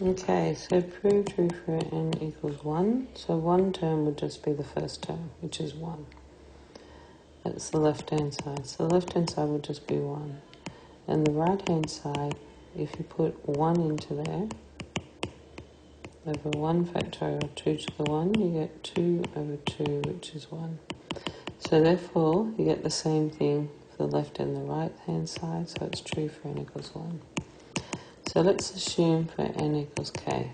Okay, so prove true for n equals 1. So one term would just be the first term, which is 1. That's the left-hand side. So the left-hand side would just be 1. And the right-hand side, if you put 1 into there, over 1 factorial 2 to the 1, you get 2 over 2, which is 1. So therefore, you get the same thing for the left and the right-hand side, so it's true for n equals 1. So let's assume for n equals k.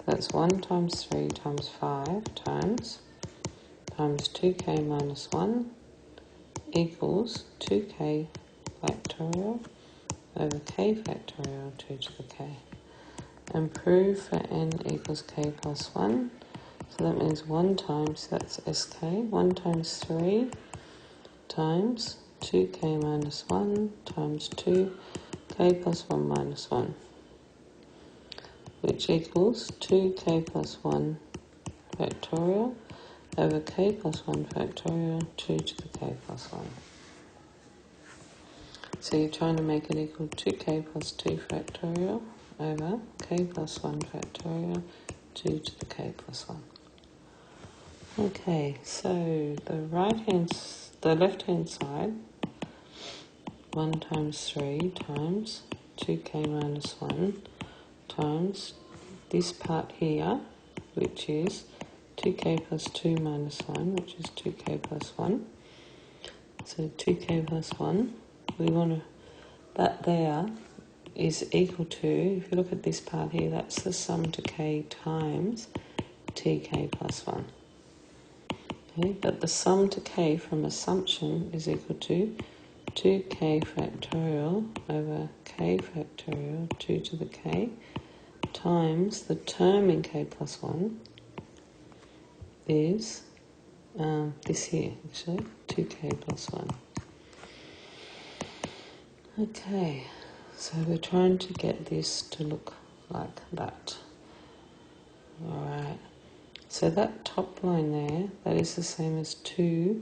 That's 1 times 3 times 5 times 2k minus 1 equals 2k factorial over k factorial 2 to the k. And prove for n equals k plus 1. So that means 1 times, that's sk, 1 times 3 times 2k minus 1 times 2k plus 1 minus 1, which equals 2k plus 1 factorial over k plus 1 factorial 2 to the k plus 1. So you're trying to make it equal 2k plus 2 factorial over k plus 1 factorial 2 to the k plus 1. Okay, so the left-hand side, 1 times 3 times 2k minus 1 times this part here, which is 2k plus 2 minus 1, which is 2k plus 1. So 2k plus 1, that there is equal to, if you look at this part here, that's the sum to k times tk plus 1. Okay, but the sum to k from assumption is equal to 2k factorial over k factorial 2 to the k times the term in k plus 1 is this here, actually, 2k plus 1. Okay, so we're trying to get this to look like that. Alright, so that top line there, that is the same as 2k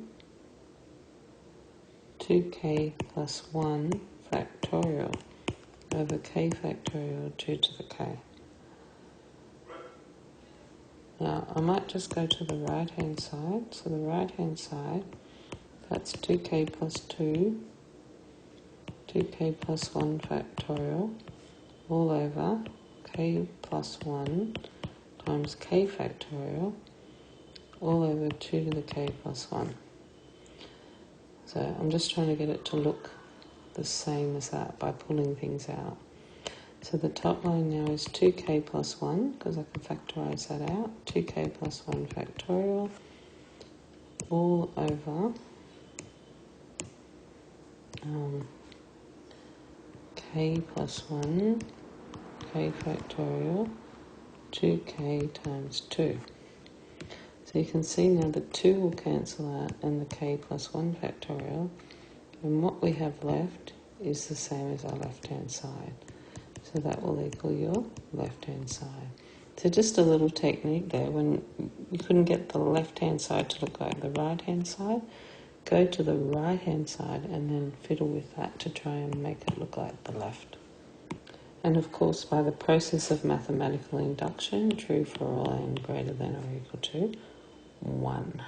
plus 1 factorial over k factorial 2 to the k. Now, I might just go to the right-hand side. So the right-hand side, that's 2k plus 2, 2k plus 1 factorial, all over k plus 1 times k factorial, all over 2 to the k plus 1. So I'm just trying to get it to look the same as that by pulling things out. So the top line now is 2k plus 1, because I can factorise that out, 2k plus 1 factorial, all over k plus 1, k factorial, 2k times 2. So you can see now the 2 will cancel out and the k plus 1 factorial, and what we have left is the same as our left-hand side. So that will equal your left-hand side. So just a little technique there. When you couldn't get the left-hand side to look like the right-hand side, go to the right-hand side and then fiddle with that to try and make it look like the left. And of course, by the process of mathematical induction, true for all n greater than or equal to 1.